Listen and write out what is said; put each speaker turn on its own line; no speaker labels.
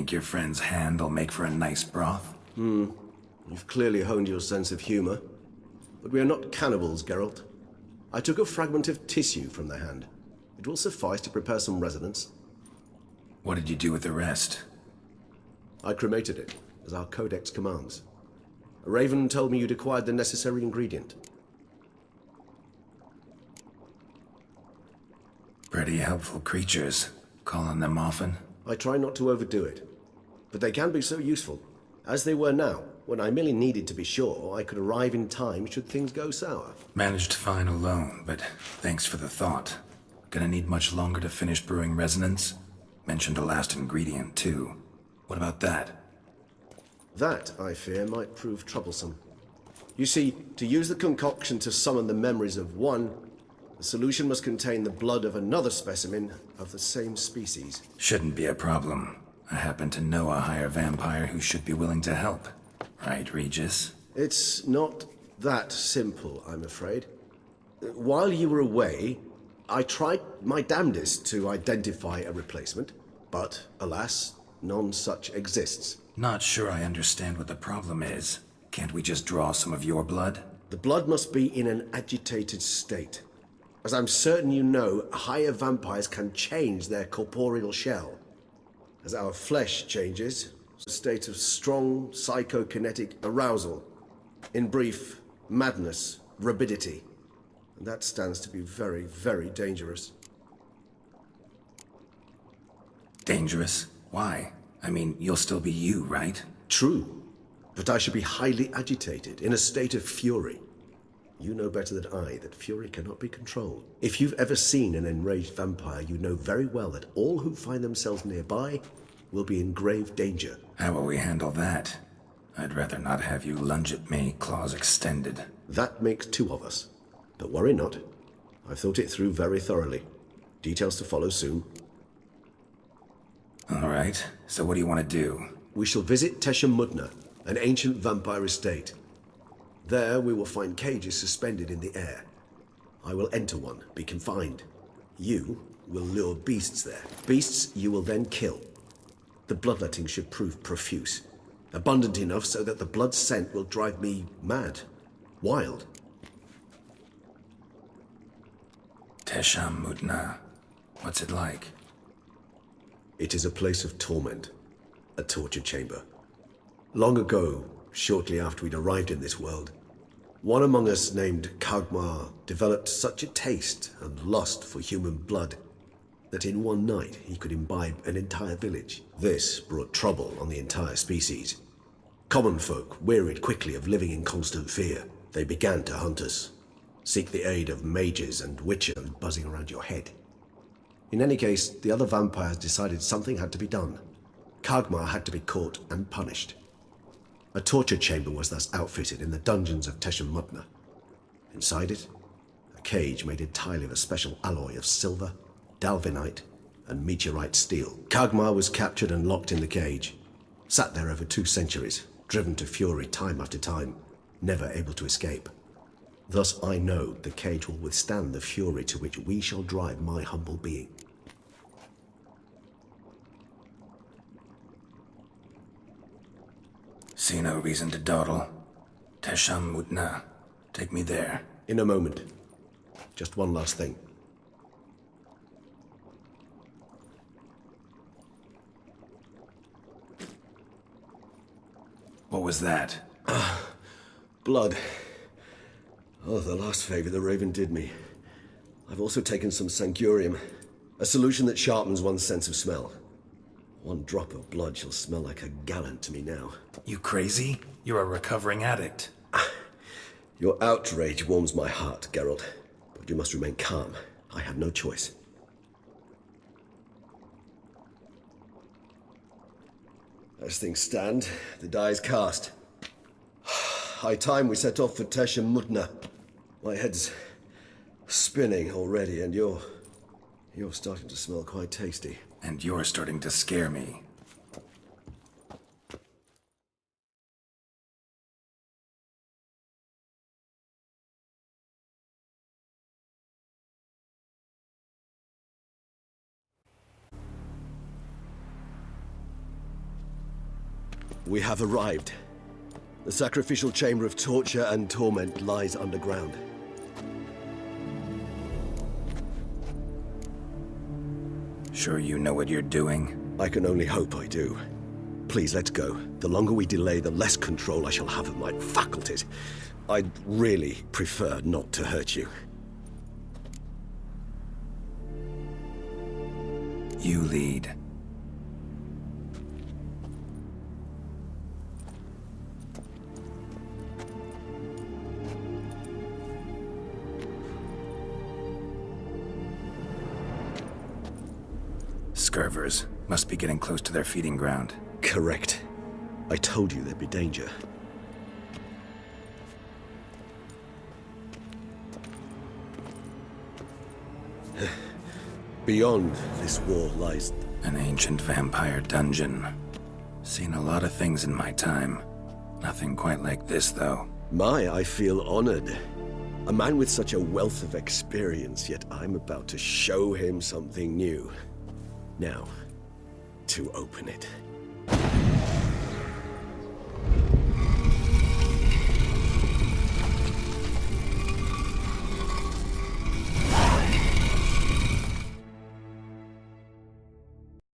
Think your friend's hand will make for a nice broth?
You've clearly honed your sense of humor. But we are not cannibals, Geralt. I took a fragment of tissue from the hand. It will suffice to prepare some resonance.
What did you do with the rest?
I cremated it, as our codex commands. A raven told me you'd acquired the necessary ingredient.
Pretty helpful creatures. Call on them often?
I try not to overdo it. But they can be so useful, as they were now, when I merely needed to be sure I could arrive in time should things go sour.
Managed fine alone, but thanks for the thought. Gonna need much longer to finish brewing resonance? Mentioned a last ingredient, too. What about that?
That, I fear, might prove troublesome. You see, to use the concoction to summon the memories of one, the solution must contain the blood of another specimen of the same species.
Shouldn't be a problem. I happen to know a higher vampire who should be willing to help. Right, Regis?
It's not that simple, I'm afraid. While you were away, I tried my damnedest to identify a replacement, but alas, none such exists.
Not sure I understand what the problem is. Can't we just draw some of your blood?
The blood must be in an agitated state. As I'm certain you know, higher vampires can change their corporeal shell. As our flesh changes, a state of strong psychokinetic arousal. In brief, madness, rabidity. And that stands to be very, very dangerous.
Dangerous? Why? I mean, you'll still be you, right?
True, but I should be highly agitated, in a state of fury. You know better than I that fury cannot be controlled. If you've ever seen an enraged vampire, you know very well that all who find themselves nearby will be in grave danger.
How will we handle that? I'd rather not have you lunge at me, claws extended.
That makes two of us. But worry not. I've thought it through very thoroughly. Details to follow soon.
All right, so what do you want to do?
We shall visit Tesha Mudna, an ancient vampire estate. There we will find cages suspended in the air. I will enter one, be confined. You will lure beasts there. Beasts you will then kill. The bloodletting should prove profuse. Abundant enough so that the blood scent will drive me mad. Wild.
Tesha Mudna. What's it like?
It is a place of torment. A torture chamber. Long ago, shortly after we'd arrived in this world, one among us named Kagmar developed such a taste and lust for human blood that in one night he could imbibe an entire village. This brought trouble on the entire species. Common folk wearied quickly of living in constant fear. They began to hunt us. Seek the aid of mages and witchers buzzing around your head. In any case, the other vampires decided something had to be done. Kagmar had to be caught and punished. A torture chamber was thus outfitted in the dungeons of Tesha Mudna. Inside it, a cage made entirely of a special alloy of silver, dalvinite, and meteorite steel. Kagmar was captured and locked in the cage. Sat there over 2 centuries, driven to fury time after time, never able to escape. Thus I know the cage will withstand the fury to which we shall drive my humble being.
See no reason to dawdle. Tesha Mudna. Take me there.
In a moment. Just one last thing.
What was that?
Blood. Oh, the last favor the Raven did me. I've also taken some Sancurium, a solution that sharpens one's sense of smell. One drop of blood shall smell like a gallon to me now.
You crazy? You're a recovering addict.
Your outrage warms my heart, Geralt. But you must remain calm. I have no choice. As things stand, the die is cast. High time we set off for Tesha Mudna. My head's spinning already, and you're starting to smell quite tasty.
And you're starting to scare me.
We have arrived. The sacrificial chamber of torture and torment lies underground.
Sure you know what you're doing?
I can only hope I do. Please, let's go. The longer we delay, the less control I shall have of my faculties. I'd really prefer not to hurt you.
You lead. Scurvers. Must be getting close to their feeding ground.
Correct. I told you there'd be danger. Beyond this wall lies...
An ancient vampire dungeon. Seen a lot of things in my time. Nothing quite like this, though.
I feel honored. A man with such a wealth of experience, yet I'm about to show him something new. Now, to open it.